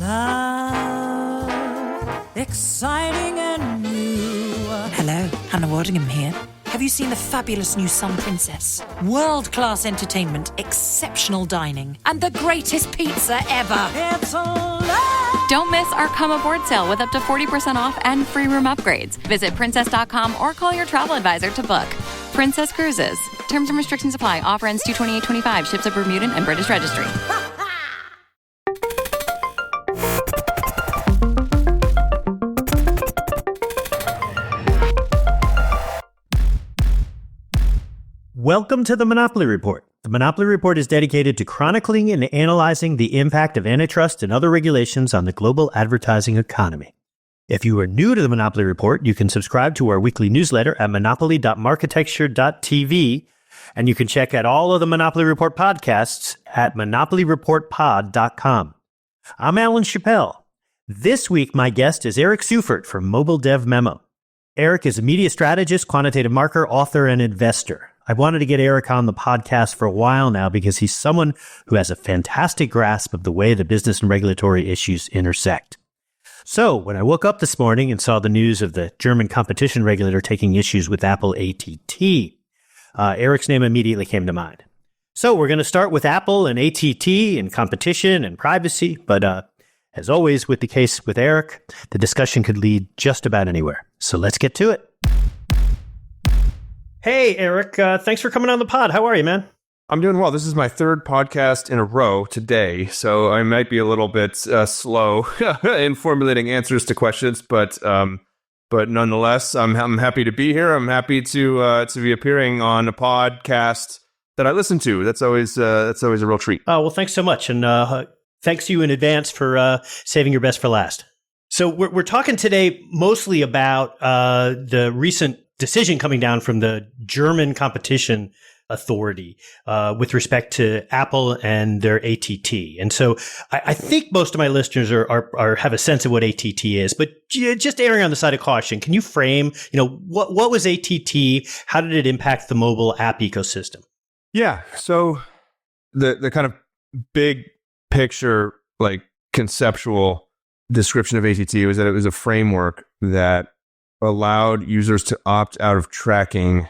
Love, exciting and new. Hello, Hannah Waddingham here. Have you seen the fabulous new Sun Princess? World-class entertainment, exceptional dining, and the greatest pizza ever. It's a love. Don't miss our Come Aboard sale with up to 40% off and free room upgrades. Visit princess.com or call your travel advisor to book. Princess Cruises. Terms and restrictions apply. Offer ends 2/28/25. Ships are Bermudan and British Registry. Welcome to the Monopoly Report. The Monopoly Report is dedicated to chronicling and analyzing the impact of antitrust and other regulations on the global advertising economy. If you are new to the Monopoly Report, you can subscribe to our weekly newsletter at monopoly.marketecture.tv, and you can check out all of the Monopoly Report podcasts at monopolyreportpod.com. I'm Alan Chappell. This week, my guest is Eric Seufert from Mobile Dev Memo. Eric is a media strategist, quantitative marketer, author, and investor. I wanted to get Eric on the podcast for a while now because he's someone who has a fantastic grasp of the way the business and regulatory issues intersect. So when I woke up this morning and saw the news of the German competition regulator taking issues with Apple ATT, Eric's name immediately came to mind. So we're going to start with Apple and ATT and competition and privacy. But as always with the case with Eric, the discussion could lead just about anywhere. So let's get to it. Hey, Eric, thanks for coming on the pod. How are you, man? I'm doing well. This is my third podcast in a row today, so I might be a little bit slow in formulating answers to questions, but nonetheless, I'm happy to be here. I'm happy to be appearing on a podcast that I listen to. That's always a real treat. Oh, well, thanks so much, and thanks you in advance for saving your best for last. So we're talking today mostly about the recent decision coming down from the German competition authority with respect to Apple and their ATT. And so I think most of my listeners are have a sense of what ATT is, but just erring on the side of caution, can you frame, what was ATT? How did it impact the mobile app ecosystem? Yeah. So the kind of big picture, like conceptual description of ATT was that it was a framework that allowed users to opt out of tracking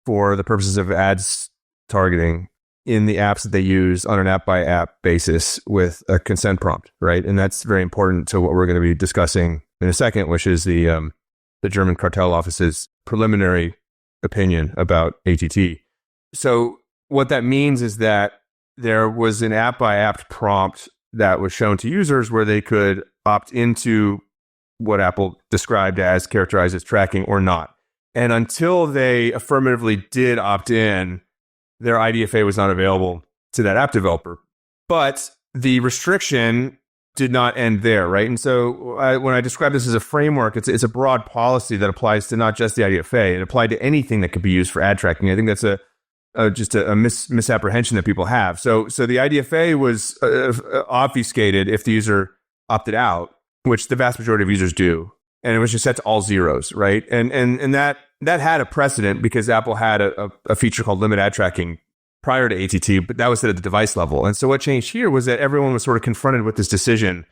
for the purposes of ads targeting in the apps that they use on an app-by-app basis with a consent prompt, right? And that's very important to what we're going to be discussing in a second, which is the German Cartel Office's preliminary opinion about ATT. So what that means is that there was an app-by-app prompt that was shown to users where they could opt into what Apple characterized as tracking or not. And until they affirmatively did opt in, their IDFA was not available to that app developer. But the restriction did not end there, right? And so when I describe this as a framework, it's a broad policy that applies to not just the IDFA. It applied to anything that could be used for ad tracking. I think that's just a misapprehension that people have. So the IDFA was obfuscated if the user opted out, which the vast majority of users do. And it was just set to all zeros, right? And that had a precedent because Apple had a feature called limit ad tracking prior to ATT, but that was set at the device level. And so what changed here was that everyone was sort of confronted with this decision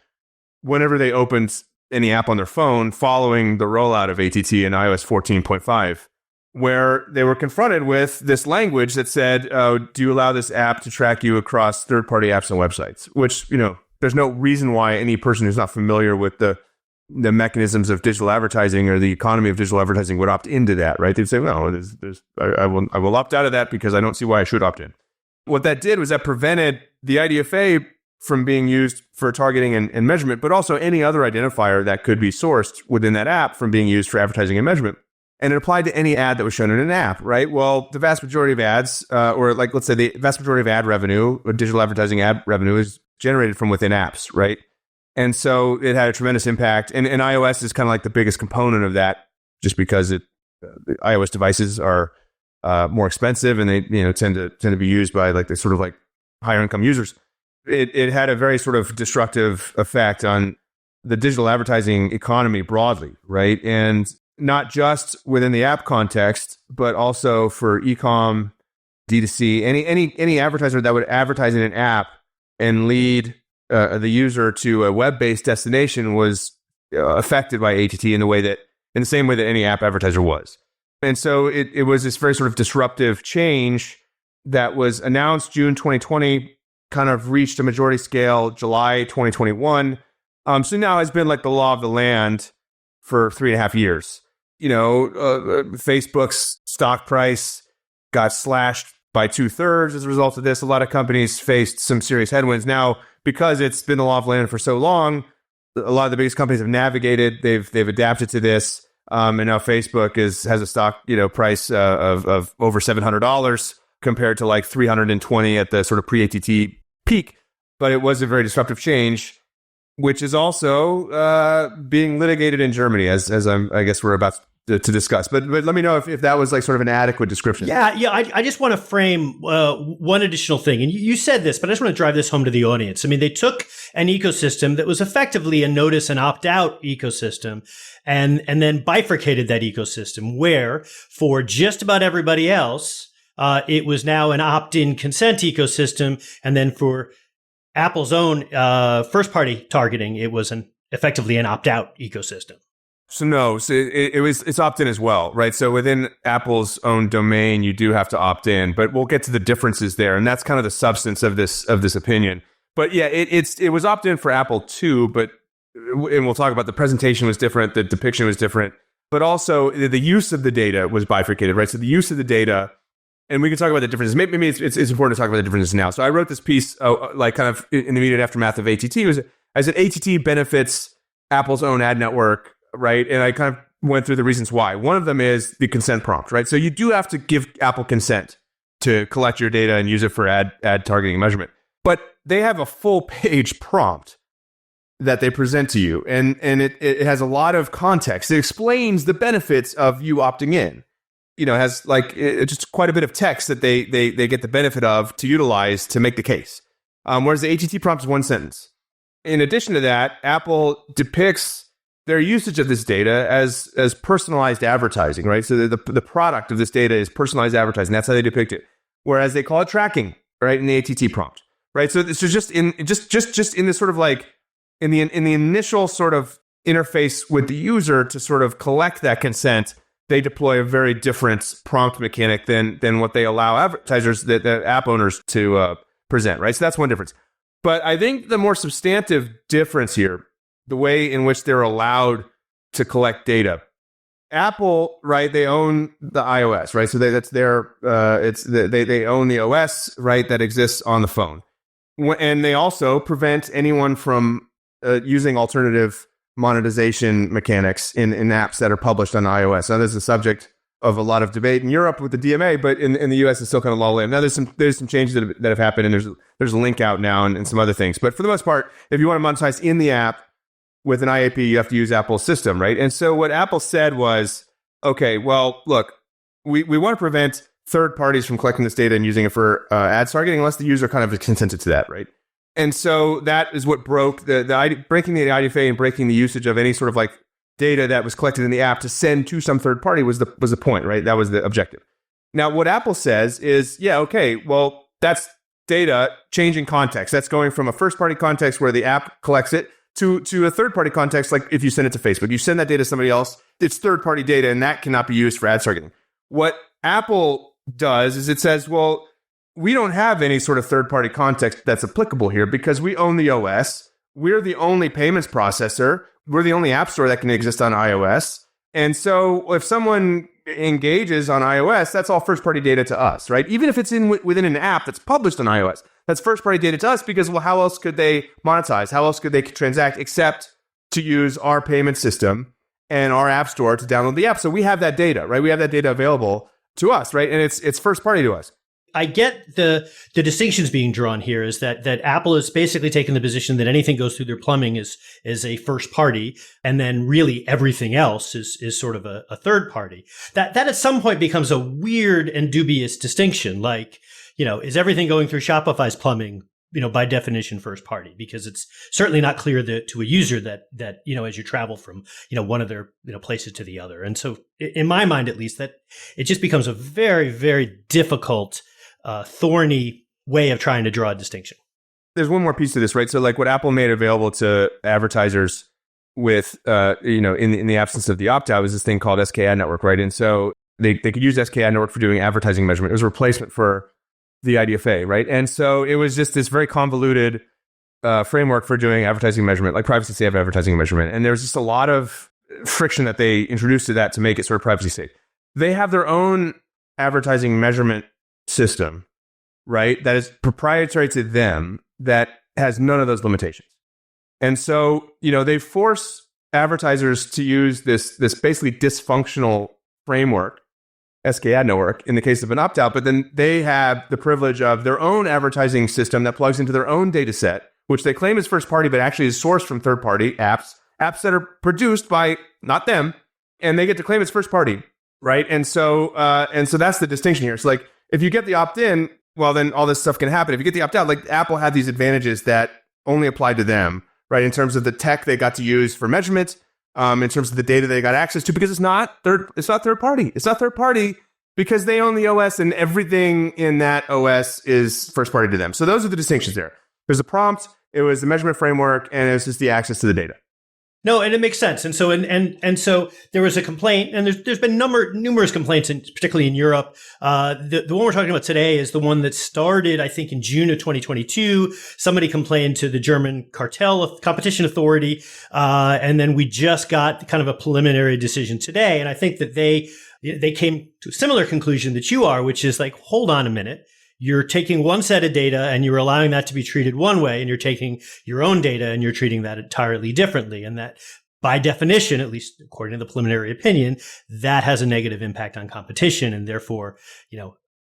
whenever they opened any app on their phone following the rollout of ATT in iOS 14.5, where they were confronted with this language that said, do you allow this app to track you across third-party apps and websites? Which, there's no reason why any person who's not familiar with the mechanisms of digital advertising or the economy of digital advertising would opt into that, right? They'd say, no, I will opt out of that because I don't see why I should opt in. What that did was that prevented the IDFA from being used for targeting and measurement, but also any other identifier that could be sourced within that app from being used for advertising and measurement. And it applied to any ad that was shown in an app, right? Well, the vast majority of ads, let's say the vast majority of ad revenue, or digital advertising ad revenue, is generated from within apps, right? And so it had a tremendous impact. And iOS is kind of like the biggest component of that, just because the iOS devices are more expensive and they tend to be used by like the sort of like higher income users. It had a very sort of destructive effect on the digital advertising economy broadly, right? And not just within the app context, but also for e-com, D2C, any advertiser that would advertise in an app and lead the user to a web-based destination was affected by ATT in the same way that any app advertiser was. And so it was this very sort of disruptive change that was announced June 2020, kind of reached a majority scale July 2021. So now has been like the law of the land for 3.5 years. Facebook's stock price got slashed by 2/3 as a result of this. A lot of companies faced some serious headwinds. Now, because it's been the law of the land for so long, a lot of the biggest companies have navigated. They've adapted to this, and now Facebook has a stock price of over $700 compared to like 320 at the sort of pre-ATT peak. But it was a very disruptive change, which is also being litigated in Germany, as I guess we're about to discuss. But let me know if that was like sort of an adequate description. Yeah. I just want to frame one additional thing. And you said this, but I just want to drive this home to the audience. I mean, they took an ecosystem that was effectively a notice and opt-out ecosystem and then bifurcated that ecosystem where for just about everybody else, it was now an opt-in consent ecosystem. And then for Apple's own first-party targeting, it was effectively an opt-out ecosystem. So no, it's opt-in as well, right? So within Apple's own domain, you do have to opt in, but we'll get to the differences there, and that's kind of the substance of this opinion. But yeah, it was opt-in for Apple too, and we'll talk about the presentation was different, the depiction was different, but also the use of the data was bifurcated, right? So the use of the data, and we can talk about the differences. Maybe it's important to talk about the differences now. So I wrote this piece, like kind of in the immediate aftermath of ATT. I said ATT benefits Apple's own ad network. Right. And I kind of went through the reasons why. One of them is the consent prompt, right? So you do have to give Apple consent to collect your data and use it for ad targeting measurement. But they have a full page prompt that they present to you. And it has a lot of context. It explains the benefits of you opting in. It has like just quite a bit of text that they get the benefit of to utilize to make the case. Whereas the ATT prompt is one sentence. In addition to that, Apple depicts their usage of this data as personalized advertising, right? So the product of this data is personalized advertising. That's how they depict it. Whereas they call it tracking, right, in the ATT prompt, right? So this is just in this sort of like in the initial sort of interface with the user to sort of collect that consent, they deploy a very different prompt mechanic than what they allow advertisers, the app owners to present, right? So that's one difference. But I think the more substantive difference here, the way in which they're allowed to collect data. Apple, right? They own the iOS, right? So that's their they own the OS, right? That exists on the phone, and they also prevent anyone from using alternative monetization mechanics in apps that are published on iOS. Now, this is a subject of a lot of debate in Europe with the DMA, but in the US, it's still kind of law. Now, there's some changes that have happened, and there's a link out now and some other things. But for the most part, if you want to monetize in the app with an IAP, you have to use Apple's system, right? And so what Apple said was, okay, well, look, we want to prevent third parties from collecting this data and using it for ads targeting unless the user kind of consented to that, right? And so that is what broke breaking the IDFA and breaking the usage of any sort of like data that was collected in the app to send to some third party was the point, right? That was the objective. Now, what Apple says is, yeah, okay, well, that's data changing context. That's going from a first party context where the app collects it to a third-party context, like if you send it to Facebook. You send that data to somebody else, it's third-party data, and that cannot be used for ad targeting. What Apple does is it says, well, we don't have any sort of third-party context that's applicable here because we own the OS. We're the only payments processor. We're the only app store that can exist on iOS. And so if someone engages on iOS, that's all first-party data to us, right? Even if it's within an app that's published on iOS. That's first-party data to us because, well, how else could they monetize? How else could they transact except to use our payment system and our app store to download the app? So we have that data, right? We have that data available to us, right? And it's first-party to us. I get the distinctions being drawn here is that Apple is basically taking the position that anything goes through their plumbing is a first party, and then really everything else is sort of a third party. That at some point becomes a weird and dubious distinction. Like, is everything going through Shopify's plumbing, by definition first party? Because it's certainly not clear to a user that as you travel from, one of their, places to the other. And so in my mind, at least, that it just becomes a very, very difficult, thorny way of trying to draw a distinction. there's one more piece to this, right? So like what Apple made available to advertisers with, in the absence of the opt-out is this thing called SK Ad Network, right? And so they could use SK Ad Network for doing advertising measurement. It was a replacement for the IDFA, right? And so it was just this very convoluted framework for doing advertising measurement, like privacy safe advertising measurement. And there's just a lot of friction that they introduced to that to make it sort of privacy safe. They have their own advertising measurement system, right? That is proprietary to them, that has none of those limitations. And so, they force advertisers to use this basically dysfunctional framework, SK Ad Network, in the case of an opt-out, but then they have the privilege of their own advertising system that plugs into their own data set, which they claim is first party, but actually is sourced from third-party apps that are produced by not them, and they get to claim it's first party, right? And so that's the distinction here. So like, if you get the opt-in, well, then all this stuff can happen. If you get the opt-out, like Apple had these advantages that only applied to them, right? In terms of the tech they got to use for measurement, in terms of the data they got access to, because it's not third party. It's not third party because they own the OS, and everything in that OS is first party to them. So those are the distinctions there. There's a prompt, it was the measurement framework, and it was just the access to the data. No, and it makes sense. And so and so there was a complaint, and there's been numerous complaints, particularly in Europe. The one we're talking about today is the one that started, I think, in June of 2022. Somebody complained to the German Cartel Competition Authority, and then we just got kind of a preliminary decision today. And I think that they came to a similar conclusion that you are, which is like, hold on a minute. You're taking one set of data and you're allowing that to be treated one way, and you're taking your own data and you're treating that entirely differently. And that, by definition, at least according to the preliminary opinion, that has a negative impact on competition. And therefore,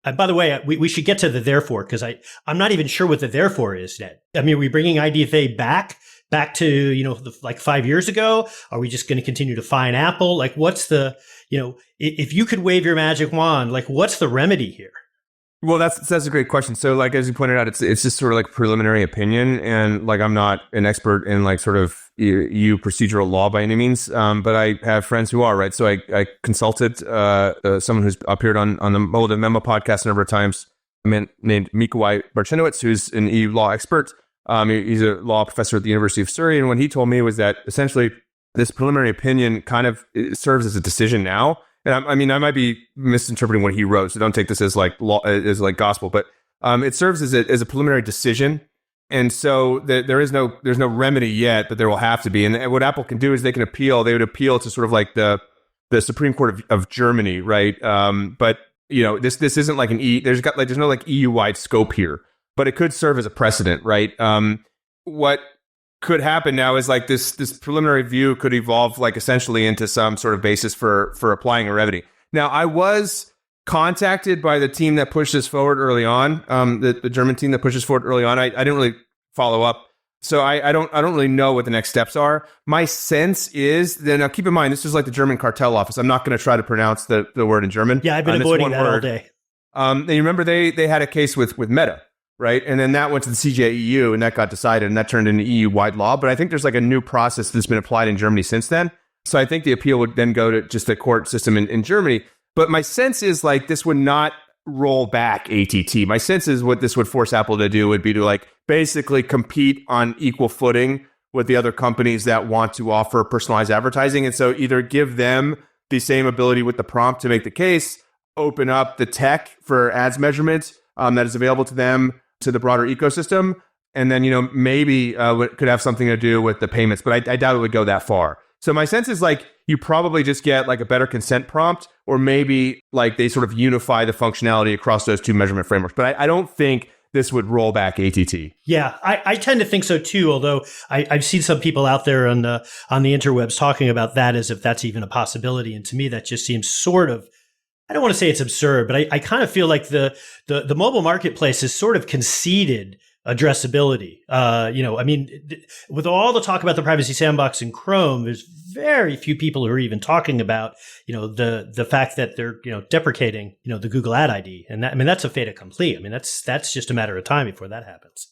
and by the way, we should get to the therefore, because I'm not even sure what the therefore is yet. I mean, are we bringing IDFA back to, like 5 years ago? Are we just going to continue to fine Apple? Like, what's the, if you could wave your magic wand, like, what's the remedy here? Well, that's a great question. So, like, as you pointed out, it's just sort of like preliminary opinion, and like, I'm not an expert in like sort of EU procedural law by any means, but I have friends who are, right. So I consulted someone who's appeared on the Memo Memo podcast a number of times, named Mikołaj Barczenowicz, who's an EU law expert. He's a law professor at the University of Surrey, and what he told me was that essentially this preliminary opinion kind of serves as a decision now. And I might be misinterpreting what he wrote, so don't take this as like law, as like gospel. But it serves as a preliminary decision, and so there's no remedy yet, but there will have to be. And what Apple can do is they can appeal. They would appeal to sort of like the Supreme Court of Germany, right? But this isn't like there's no like EU wide scope here, but it could serve as a precedent, right? What could happen now is like this preliminary view could evolve like essentially into some sort of basis for applying a remedy. Now, I was contacted by the team that pushed this forward early on, the German team that pushes forward early on. I didn't really follow up, so I don't really know what the next steps are. My sense is that, now keep in mind, this is like the German Cartel Office. I'm not going to try to pronounce the word in German. Yeah, I've been avoiding that all day. And you remember they had a case with Meta. Right. And then that went to the CJEU, and that got decided, and that turned into EU-wide law. But I think there's like a new process that's been applied in Germany since then. So I think the appeal would then go to just the court system in Germany. But my sense is like this would not roll back ATT. My sense is what this would force Apple to do would be to like basically compete on equal footing with the other companies that want to offer personalized advertising. And so either give them the same ability with the prompt to make the case, open up the tech for ads measurement that is available to them, to the broader ecosystem, and then maybe could have something to do with the payments, but I doubt it would go that far. So my sense is like you probably just get like a better consent prompt, or maybe like they sort of unify the functionality across those two measurement frameworks. But I don't think this would roll back ATT. Yeah, I tend to think so too. Although I've seen some people out there on the interwebs talking about that as if that's even a possibility, and to me that just seems sort of, I don't want to say it's absurd, but I kind of feel like the mobile marketplace has sort of conceded addressability. With all the talk about the privacy sandbox in Chrome, there's very few people who are even talking about, the fact that they're, deprecating, the Google Ad ID. And that's a fait accompli. That's just a matter of time before that happens.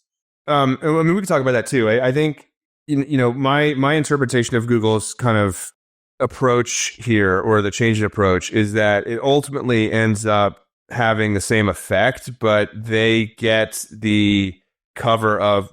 We can talk about that too. I think, my interpretation of Google's kind of approach here, or the change in approach, is that it ultimately ends up having the same effect, but they get the cover of,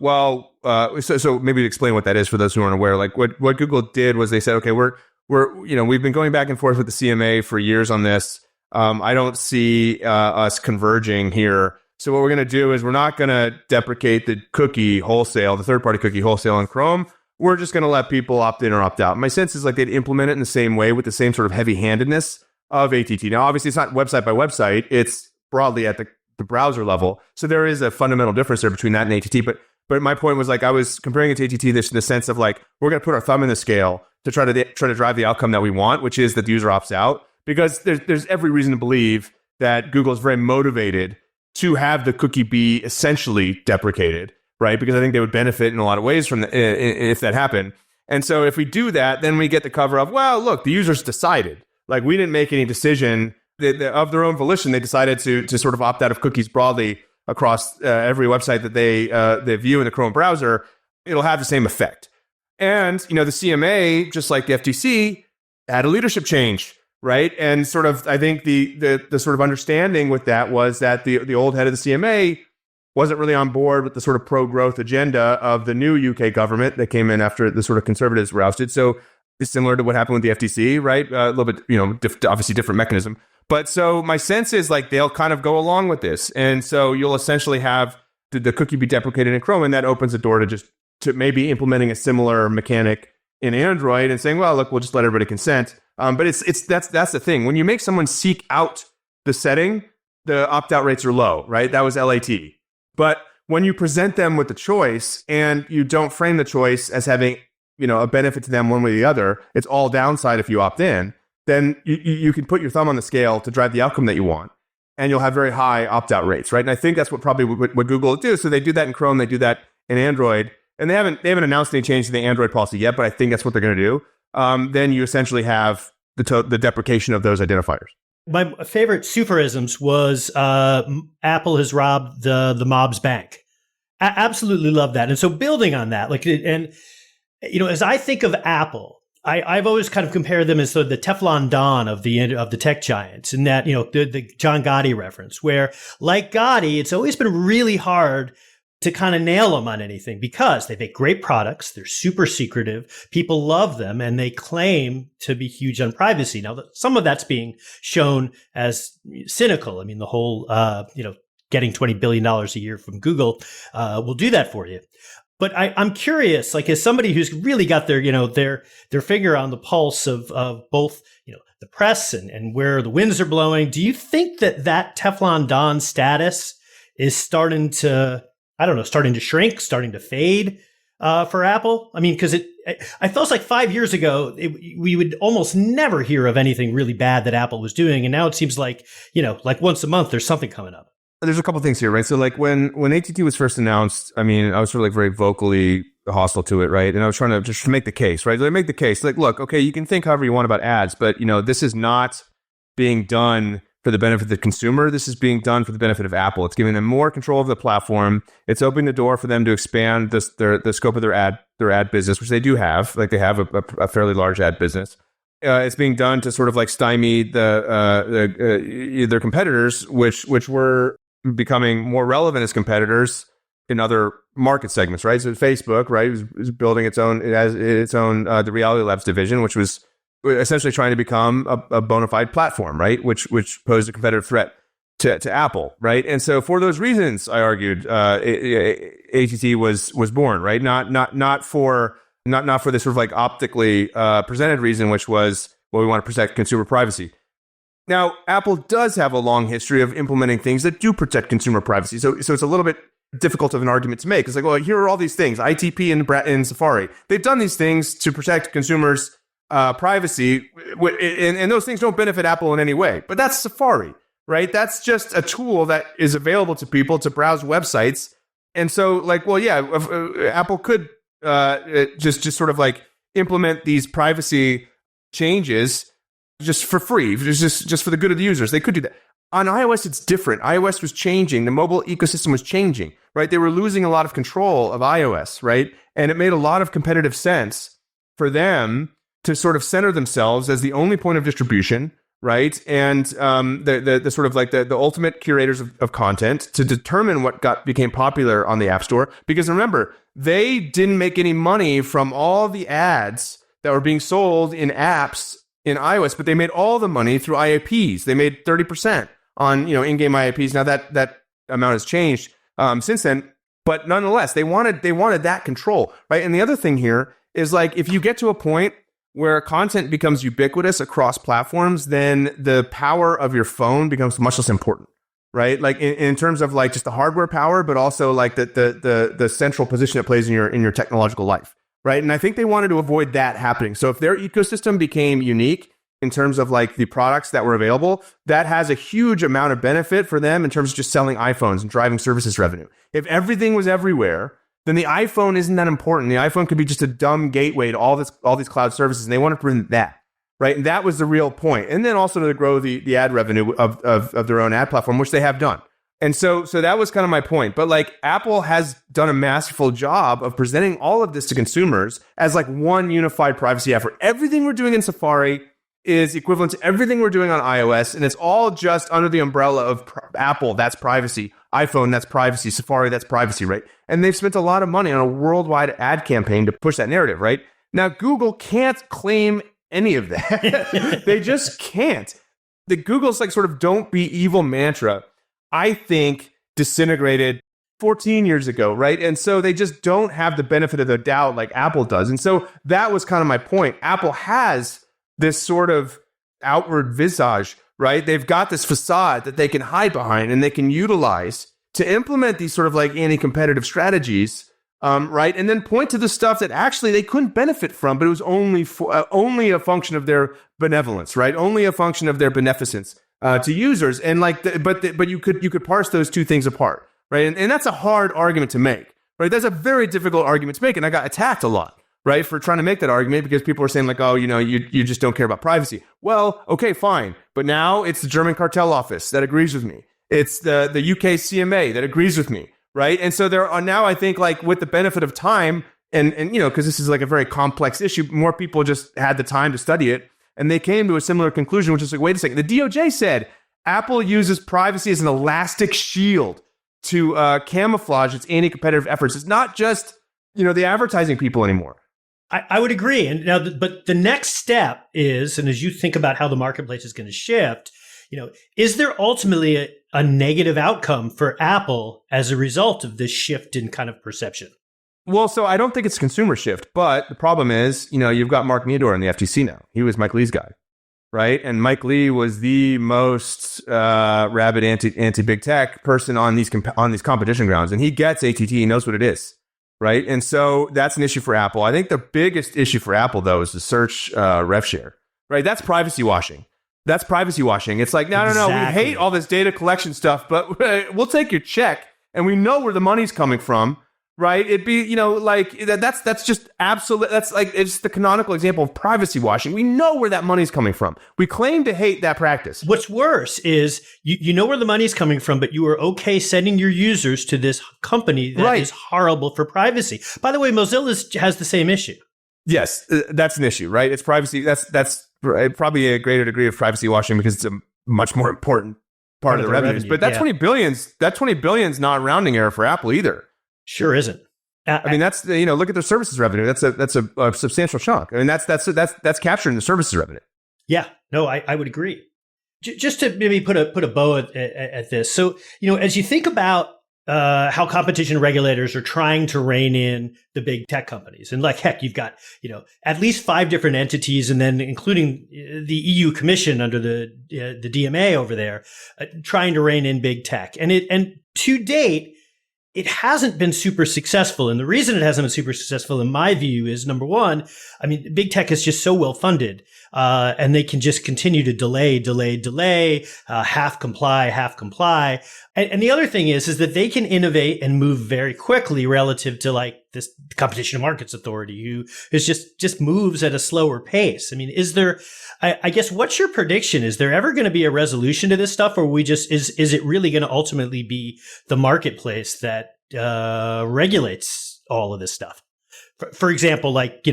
so maybe explain what that is for those who aren't aware. Like what Google did was they said, okay, we've been going back and forth with the CMA for years on this. I don't see us converging here. So what we're going to do is we're not going to deprecate the cookie wholesale, the third-party cookie wholesale in Chrome. We're just going to let people opt in or opt out. My sense is like they'd implement it in the same way with the same sort of heavy-handedness of ATT. Now, obviously, it's not website by website. It's broadly at the browser level. So there is a fundamental difference there between that and ATT. But my point was like I was comparing it to ATT in the sense of like we're going to put our thumb in the scale to try to drive the outcome that we want, which is that the user opts out. Because there's every reason to believe that Google is very motivated to have the cookie be essentially deprecated, right? Because I think they would benefit in a lot of ways from if that happened. And so if we do that, then we get the cover of, well, look, the users decided. Like we didn't make any decision of their own volition. They decided to sort of opt out of cookies broadly across every website that they view in the Chrome browser. It'll have the same effect. And the CMA, just like the FTC, had a leadership change. Right. And sort of, I think the sort of understanding with that was that the old head of the CMA wasn't really on board with the sort of pro-growth agenda of the new UK government that came in after the sort of conservatives were ousted. So it's similar to what happened with the FTC, right? A little bit, obviously different mechanism. But so my sense is like they'll kind of go along with this. And so you'll essentially have the cookie be deprecated in Chrome, and that opens the door to maybe implementing a similar mechanic in Android and saying, well, look, we'll just let everybody consent. But that's the thing. When you make someone seek out the setting, the opt-out rates are low, right? That was LAT. But when you present them with the choice and you don't frame the choice as having, a benefit to them one way or the other, it's all downside if you opt in, then you can put your thumb on the scale to drive the outcome that you want. And you'll have very high opt-out rates, right? And I think that's what Google will do. So they do that in Chrome, they do that in Android. And they haven't announced any change to the Android policy yet, but I think that's what they're going to do. Then you essentially have the deprecation of those identifiers. My favorite Seufertisms was Apple has robbed the mob's bank. I absolutely love that. And so building on that, as I think of Apple, I've always kind of compared them as the Teflon Don of the tech giants, and that the John Gotti reference, where like Gotti, it's always been really hard to kind of nail them on anything because they make great products. They're super secretive. People love them and they claim to be huge on privacy. Now, some of that's being shown as cynical. I mean, the whole, getting $20 billion a year from Google will do that for you. But I'm curious, like as somebody who's really got their finger on the pulse of both, the press and where the winds are blowing, do you think that Teflon Don status is starting to shrink, starting to fade for Apple? I mean, because I felt like 5 years ago, we would almost never hear of anything really bad that Apple was doing. And now it seems like, like once a month, there's something coming up. There's a couple things here, right? So like when ATT was first announced, I mean, I was sort of like very vocally hostile to it, right? And I was trying to just make the case, right? Like make the case, like, look, okay, you can think however you want about ads, but this is not being done for the benefit of the consumer. This is being done for the benefit of Apple. It's giving them more control of the platform. It's opening the door for them to expand the scope of their ad business, which they do have. Like they have a fairly large ad business. It's being done to sort of like stymie their competitors, which were becoming more relevant as competitors in other market segments, right? So Facebook, right, was building its own the Reality Labs division, which was essentially trying to become a bona fide platform, right? Which posed a competitive threat to Apple, right? And so for those reasons, I argued ATT was born, right? Not for this sort of like optically presented reason, which was, well, we want to protect consumer privacy. Now, Apple does have a long history of implementing things that do protect consumer privacy. So it's a little bit difficult of an argument to make. It's like, well, here are all these things, ITP and Safari. They've done these things to protect consumers' privacy, and those things don't benefit Apple in any way. But that's Safari, right? That's just a tool that is available to people to browse websites. And so, like, well, yeah, Apple could just sort of like implement these privacy changes just for free, just for the good of the users. They could do that. On iOS, it's different. iOS was changing. The mobile ecosystem was changing, right? They were losing a lot of control of iOS, right? And it made a lot of competitive sense for them to sort of center themselves as the only point of distribution right? And the sort of like the ultimate curators of content to determine what became popular on the App Store. Because remember, they didn't make any money from all the ads that were being sold in apps in iOS, but they made all the money through IAPs. They made 30% on in-game IAPs. Now that amount has changed since then, but nonetheless, they wanted that control, right? And the other thing here is like if you get to a point where content becomes ubiquitous across platforms, then the power of your phone becomes much less important, right? Like in terms of like just the hardware power, but also like the central position it plays in your technological life, right? And I think they wanted to avoid that happening. So if their ecosystem became unique in terms of like the products that were available, that has a huge amount of benefit for them in terms of just selling iPhones and driving services revenue. If everything was everywhere, then the iPhone isn't that important. The iPhone could be just a dumb gateway to all these cloud services, and they wanted to bring that, right? And that was the real point. And then also to grow the ad revenue of their own ad platform, which they have done. And so that was kind of my point. But like Apple has done a masterful job of presenting all of this to consumers as like one unified privacy effort. Everything we're doing in Safari is equivalent to everything we're doing on iOS, and it's all just under the umbrella of Apple, that's privacy. iPhone, that's privacy. Safari, that's privacy, right? And they've spent a lot of money on a worldwide ad campaign to push that narrative, right? Now, Google can't claim any of that. They just can't. The Google's like sort of don't be evil mantra, I think, disintegrated 14 years ago, right? And so they just don't have the benefit of the doubt like Apple does. And so that was kind of my point. Apple has this sort of outward visage, right? They've got this facade that they can hide behind and they can utilize to implement these sort of like anti-competitive strategies, right? And then point to the stuff that actually they couldn't benefit from, but it was only a function of their benevolence, right? Only a function of their beneficence to users. And like, but you could parse those two things apart, right? And that's a hard argument to make, right? That's a very difficult argument to make, and I got attacked a lot, right, for trying to make that argument because people are saying like, oh, you just don't care about privacy. Well, okay, fine. But now it's the German Cartel Office that agrees with me. It's the UK CMA that agrees with me, right? And so there are now, I think, like with the benefit of time and because this is like a very complex issue, more people just had the time to study it. And they came to a similar conclusion, which is like, wait a second. The DOJ said Apple uses privacy as an elastic shield to camouflage its anti-competitive efforts. It's not just, the advertising people anymore. I would agree. And now, but the next step is, and as you think about how the marketplace is going to shift, is there ultimately a negative outcome for Apple as a result of this shift in kind of perception? Well, so I don't think it's a consumer shift, but the problem is, you've got Mark Meador in the FTC now. He was Mike Lee's guy, right? And Mike Lee was the most rabid anti-big tech person on these competition grounds, and he gets ATT. He knows what it is. Right. And so that's an issue for Apple. I think the biggest issue for Apple, though, is the search rev share. Right. That's privacy washing. It's like, no, we hate all this data collection stuff, but we'll take your check and we know where the money's coming from. Right. It'd be, like that's just absolute. That's like it's the canonical example of privacy washing. We know where that money's coming from. We claim to hate that practice. What's worse is you know where the money's coming from, but you are okay sending your users to this company that is horrible for privacy. By the way, Mozilla has the same issue. Yes, that's an issue, right? It's privacy. That's probably a greater degree of privacy washing because it's a much more important part of the revenues. But that 20 billion's not a rounding error for Apple either. Sure isn't. I mean, that's look at their services revenue. That's a substantial chunk. I mean, that's captured in the services revenue. Yeah, no, I would agree. Just to maybe put a bow at this. So, as you think about how competition regulators are trying to rein in the big tech companies, and like heck, you've got at least 5 different entities, and then including the EU Commission under the DMA over there, trying to rein in big tech, and to date, it hasn't been super successful. And the reason it hasn't been super successful, in my view, is number one, I mean, big tech is just so well funded, and they can just continue to delay, half comply. And the other thing is that they can innovate and move very quickly relative to like this Competition and Markets Authority, who is just moves at a slower pace. I mean, is there, I guess, what's your prediction? Is there ever going to be a resolution to this stuff, or is it really going to ultimately be the marketplace that regulates all of this stuff? For example, like,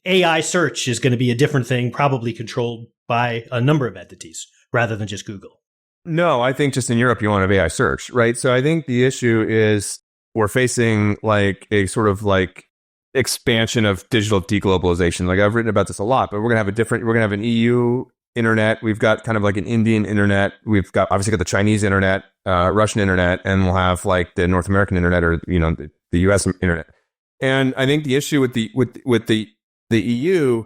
AI search is going to be a different thing, probably controlled by a number of entities rather than just Google. No, I think just in Europe, you want to have AI search, right? So I think the issue is we're facing like a sort of like expansion of digital deglobalization. Like I've written about this a lot, but we're going to have an EU internet. We've got kind of like an Indian internet. We've got obviously got the Chinese internet, Russian internet, and we'll have like the North American internet or, the US internet. And I think the issue with the EU,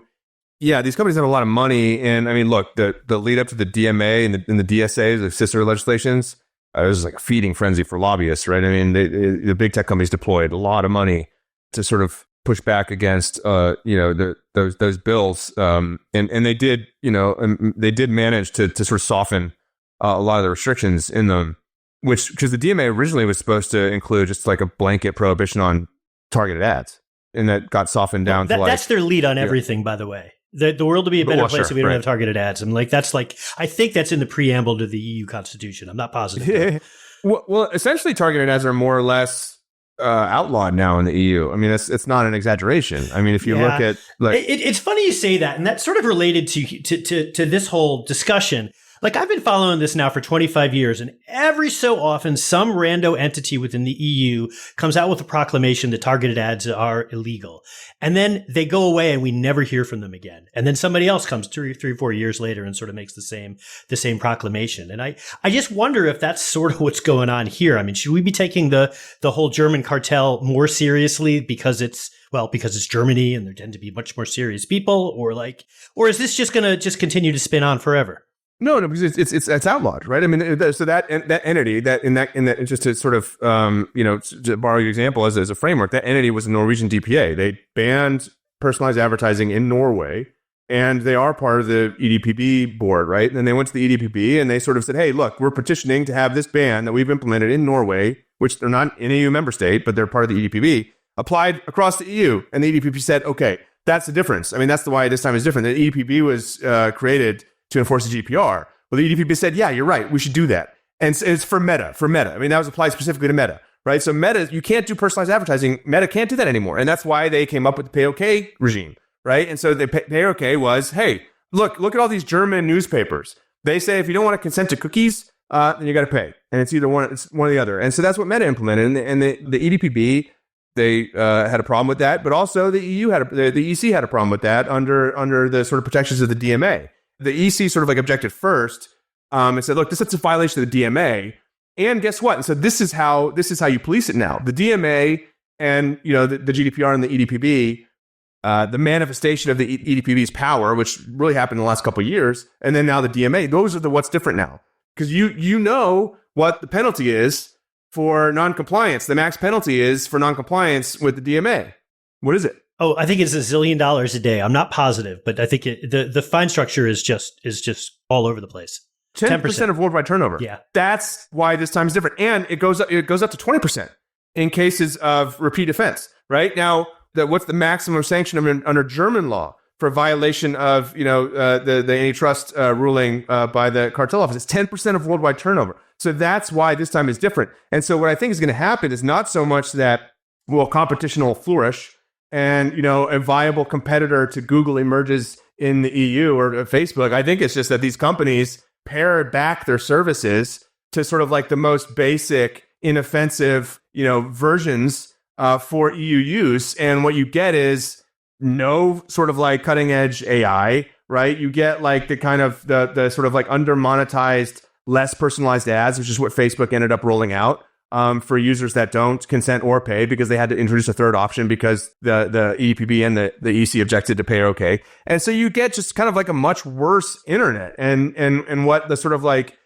yeah, these companies have a lot of money. And I mean, look, the lead up to the DMA and the DSA, the sister legislations, it was like a feeding frenzy for lobbyists, right? I mean, the big tech companies deployed a lot of money to sort of push back against, those bills. And they did, they did manage to sort of soften a lot of the restrictions in them, because the DMA originally was supposed to include just like a blanket prohibition on targeted ads. And that got softened down to like... That's their lead on everything, by the way. The world would be a better place if we don't have targeted ads. I'm like, I think that's in the preamble to the EU Constitution. I'm not positive. Well, essentially, targeted ads are more or less outlawed now in the EU. I mean, it's not an exaggeration. I mean, if you look at like, it's funny you say that, and that's sort of related to this whole discussion. Like, I've been following this now for 25 years, and every so often, some rando entity within the EU comes out with a proclamation that targeted ads are illegal. And then they go away and we never hear from them again. And then somebody else comes 3 or 4 years later and sort of makes the same proclamation. And I just wonder if that's sort of what's going on here. I mean, should we be taking the whole German cartel more seriously because it's Germany and there tend to be much more serious people, or is this just going to just continue to spin on forever? No, because it's outlawed, right? I mean, so that entity that just to sort of to borrow your example as a framework, that entity was the Norwegian DPA. They banned personalized advertising in Norway, and they are part of the EDPB board, right? And they went to the EDPB and they sort of said, "Hey, look, we're petitioning to have this ban that we've implemented in Norway, which they're not an EU member state, but they're part of the EDPB, applied across the EU." And the EDPB said, "Okay, that's the difference. I mean, that's why this time is different. The EDPB was created to enforce the GDPR. Well, the EDPB said, yeah, you're right. We should do that." And it's for Meta. I mean, that was applied specifically to Meta, right? So Meta, you can't do personalized advertising. Meta can't do that anymore. And that's why they came up with the pay okay regime, right? And so the pay okay was, hey, look at all these German newspapers. They say if you don't want to consent to cookies, then you got to pay. And it's either one or the other. And so that's what Meta implemented. And the EDPB, they had a problem with that. But also the EU the EC had a problem with that under the sort of protections of the DMA. The EC sort of like objected first and said, look, this is a violation of the DMA. And guess what? And so this is how you police it now. The DMA and the GDPR and the EDPB, the manifestation of the EDPB's power, which really happened in the last couple of years, and then now the DMA, those are what's different now. Because you know what the penalty is for noncompliance. The max penalty is for noncompliance with the DMA. What is it? Oh, I think it's $1 zillion a day. I'm not positive, but I think the fine structure is just all over the place. 10% of worldwide turnover. Yeah, that's why this time is different, and it goes up to 20% in cases of repeat offense. Right now, what's the maximum sanction under German law for violation of the antitrust ruling by the cartel office? It's 10% of worldwide turnover. So that's why this time is different. And so what I think is going to happen is not so much that competition will flourish and a viable competitor to Google emerges in the EU or Facebook. I think it's just that these companies pare back their services to sort of like the most basic, inoffensive, versions for EU use. And what you get is no sort of like cutting edge AI, right? You get like the kind of the sort of like under monetized, less personalized ads, which is what Facebook ended up rolling out. For users that don't consent or pay, because they had to introduce a third option because the EDPB and the EC objected to pay okay. And so you get just kind of like a much worse internet. And what the sort of like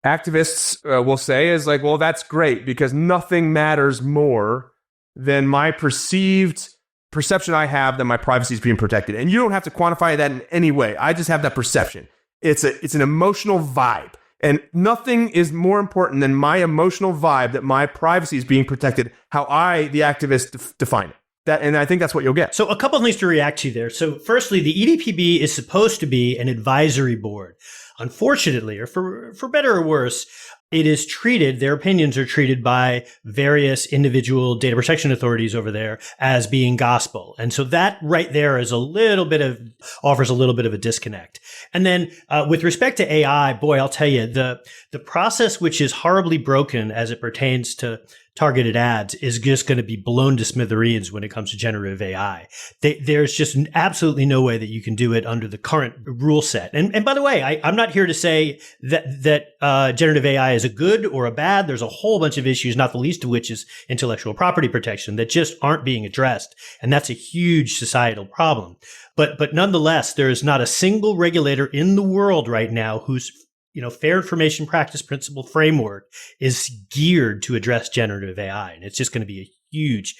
activists will say is like, well, that's great because nothing matters more than my perception I have that my privacy is being protected. And you don't have to quantify that in any way. I just have that perception. It's an emotional vibe. And nothing is more important than my emotional vibe that my privacy is being protected, how I, the activist, define it. And I think that's what you'll get. So a couple of things to react to there. So firstly, the EDPB is supposed to be an advisory board. Unfortunately, or for better or worse, it is treated, their opinions are treated by various individual data protection authorities over there as being gospel. And so that right there is offers a little bit of a disconnect. And then with respect to AI, boy, I'll tell you, the process which is horribly broken as it pertains to targeted ads is just going to be blown to smithereens when it comes to generative AI. There's just absolutely no way that you can do it under the current rule set. And by the way, I'm not here to say that generative AI is a good or a bad. There's a whole bunch of issues, not the least of which is intellectual property protection, that just aren't being addressed. And that's a huge societal problem. But nonetheless, there is not a single regulator in the world right now whose fair information practice principle framework is geared to address generative AI. And it's just going to be a huge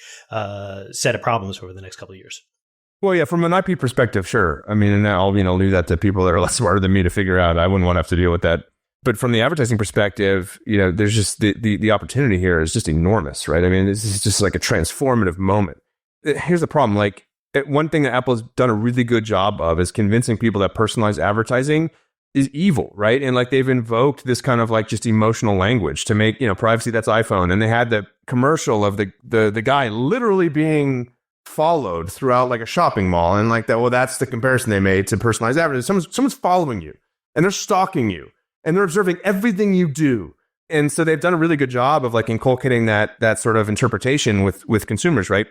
set of problems over the next couple of years. Well, yeah, from an IP perspective, sure. I mean, and I'll leave that to people that are less smarter than me to figure out. I wouldn't want to have to deal with that. But from the advertising perspective, there's just the opportunity here is just enormous, right? I mean, this is just like a transformative moment. Here's the problem. Like, one thing that Apple has done a really good job of is convincing people that personalized advertising is evil, right? And like they've invoked this kind of like just emotional language to make, privacy, that's iPhone. And they had the commercial of the guy literally being followed throughout like a shopping mall. And like that, well, that's the comparison they made to personalized advertising. Someone's following you and they're stalking you and they're observing everything you do. And so they've done a really good job of like inculcating that sort of interpretation with consumers, right?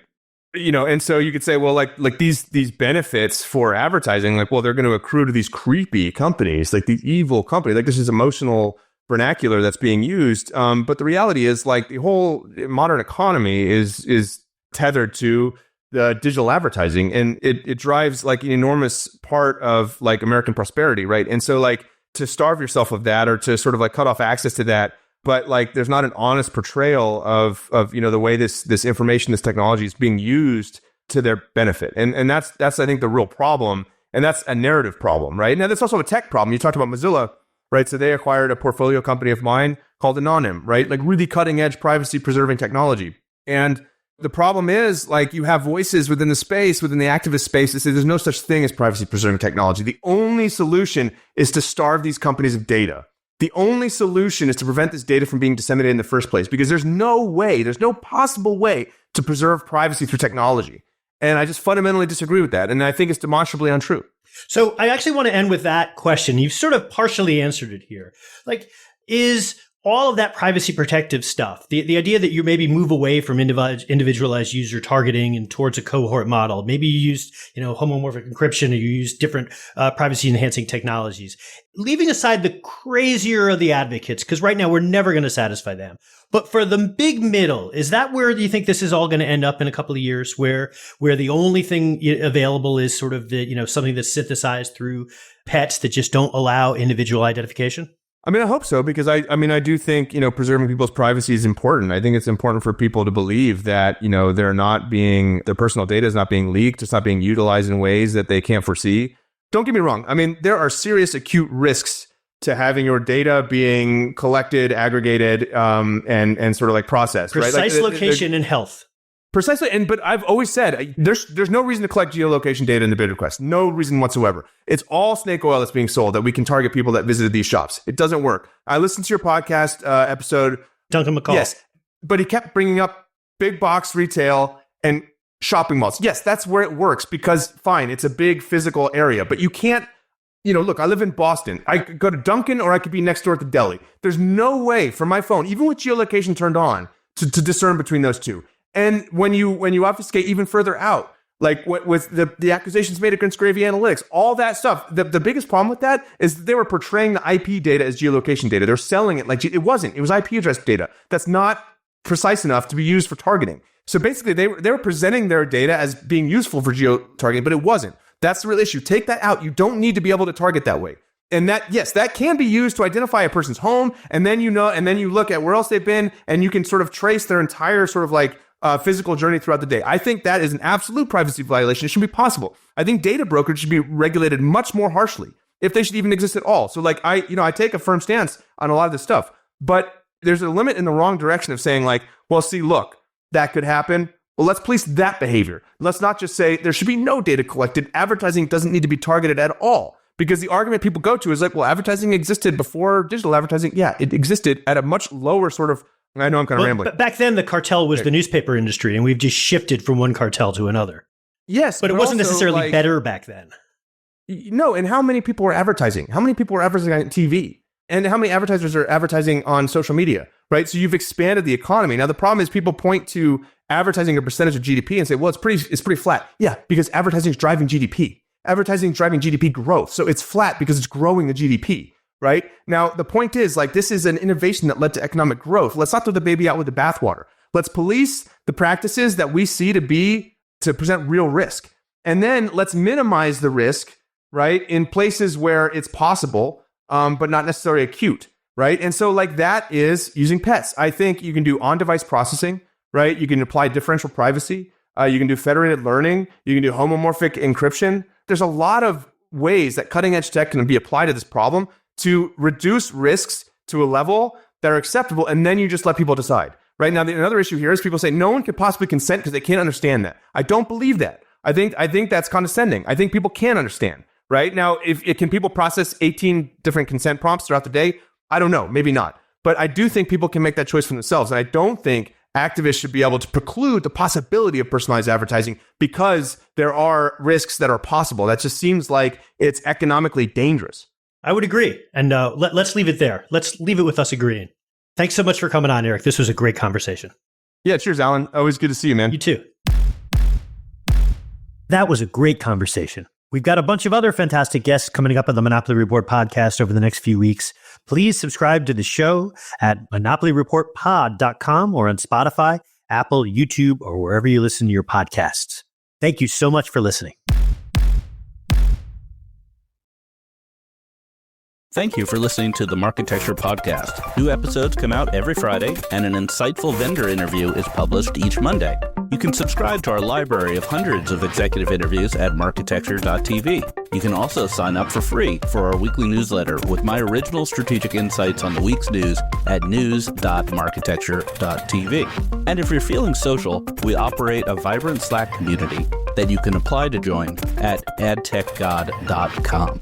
And so you could say, well, like these benefits for advertising, like, well, they're going to accrue to these creepy companies, like these evil companies, like this is emotional vernacular that's being used. But the reality is like the whole modern economy is tethered to the digital advertising, and it drives like an enormous part of like American prosperity, right? And so like to starve yourself of that or to sort of like cut off access to that, but like there's not an honest portrayal of the way this information, this technology is being used to their benefit. And that's I think the real problem. And that's a narrative problem, right? Now that's also a tech problem. You talked about Mozilla, right? So they acquired a portfolio company of mine called Anonym, right? Like really cutting edge privacy preserving technology. And the problem is like you have voices within the space, within the activist space that say there's no such thing as privacy preserving technology. The only solution is to starve these companies of data. The only solution is to prevent this data from being disseminated in the first place, because there's no possible way to preserve privacy through technology. And I just fundamentally disagree with that. And I think it's demonstrably untrue. So I actually want to end with that question. You've sort of partially answered it here. Like, is all of that privacy protective stuff, the idea that you maybe move away from individualized user targeting and towards a cohort model, maybe you used, homomorphic encryption, or you use different privacy enhancing technologies, leaving aside the crazier of the advocates, because right now we're never going to satisfy them. But for the big middle, is that where you think this is all going to end up in a couple of years, where the only thing available is sort of the, something that's synthesized through pets that just don't allow individual identification? I mean, I hope so, because I do think, preserving people's privacy is important. I think it's important for people to believe that, their personal data is not being leaked. It's not being utilized in ways that they can't foresee. Don't get me wrong. I mean, there are serious acute risks to having your data being collected, aggregated, and sort of like processed. Precise right? location and health. Precisely. But I've always said there's no reason to collect geolocation data in the bid request. No reason whatsoever. It's all snake oil that's being sold that we can target people that visited these shops. It doesn't work. I listened to your podcast episode. Duncan McCall. Yes. But he kept bringing up big box retail and shopping malls. Yes, that's where it works, because fine, it's a big physical area, but you can't, look, I live in Boston. I could go to Dunkin', or I could be next door at the deli. There's no way from my phone, even with geolocation turned on, to discern between those two. And when you obfuscate even further out, like with the accusations made against Gravy Analytics, all that stuff, the biggest problem with that is that they were portraying the IP data as geolocation data. They're selling it like it wasn't. It was IP address data. That's not precise enough to be used for targeting. So basically, they were presenting their data as being useful for geo-targeting, but it wasn't. That's the real issue. Take that out. You don't need to be able to target that way. And that can be used to identify a person's home, and then you look at where else they've been, and you can sort of trace their entire sort of like physical journey throughout the day. I think that is an absolute privacy violation. It shouldn't be possible. I think data brokers should be regulated much more harshly, if they should even exist at all. So like I take a firm stance on a lot of this stuff, but there's a limit in the wrong direction of saying like, well, see, look, that could happen. Well, let's police that behavior. Let's not just say there should be no data collected. Advertising doesn't need to be targeted at all, Because the argument people go to is like, well, advertising existed before digital advertising. Yeah, it existed at a much lower sort of, I know I'm kind of rambling. But back then, the cartel was the newspaper industry, and we've just shifted from one cartel to another. Yes. But it wasn't necessarily better back then. No, and how many people were advertising? How many people were advertising on TV? And how many advertisers are advertising on social media, right? So you've expanded the economy. Now, the problem is people point to advertising a percentage of GDP and say, well, it's pretty flat. Yeah, because advertising is driving GDP. Advertising is driving GDP growth. So it's flat because it's growing the GDP, right? Now, the point is, like, this is an innovation that led to economic growth. Let's not throw the baby out with the bathwater. Let's police the practices that we see to present real risk. And then let's minimize the risk, right, in places where it's possible, but not necessarily acute, right? And so, like, that is using pets. I think you can do on-device processing, right? You can apply differential privacy. You can do federated learning. You can do homomorphic encryption. There's a lot of ways that cutting-edge tech can be applied to this problem to reduce risks to a level that are acceptable, and then you just let people decide. Right now, another issue here is people say no one could possibly consent because they can't understand that. I don't believe that. I think that's condescending. I think people can understand. Right now, can people process 18 different consent prompts throughout the day? I don't know, maybe not. But I do think people can make that choice for themselves, and I don't think activists should be able to preclude the possibility of personalized advertising because there are risks that are possible. That just seems like it's economically dangerous. I would agree, and let's leave it there. Let's leave it with us agreeing. Thanks so much for coming on, Eric. This was a great conversation. Yeah, cheers, Alan. Always good to see you, man. You too. That was a great conversation. We've got a bunch of other fantastic guests coming up on the Monopoly Report podcast over the next few weeks. Please subscribe to the show at monopolyreportpod.com or on Spotify, Apple, YouTube, or wherever you listen to your podcasts. Thank you so much for listening. Thank you for listening to the Marketecture Podcast. New episodes come out every Friday, and an insightful vendor interview is published each Monday. You can subscribe to our library of hundreds of executive interviews at marketecture.tv. You can also sign up for free for our weekly newsletter with my original strategic insights on the week's news at news.marketecture.tv. And if you're feeling social, we operate a vibrant Slack community that you can apply to join at adtechgod.com.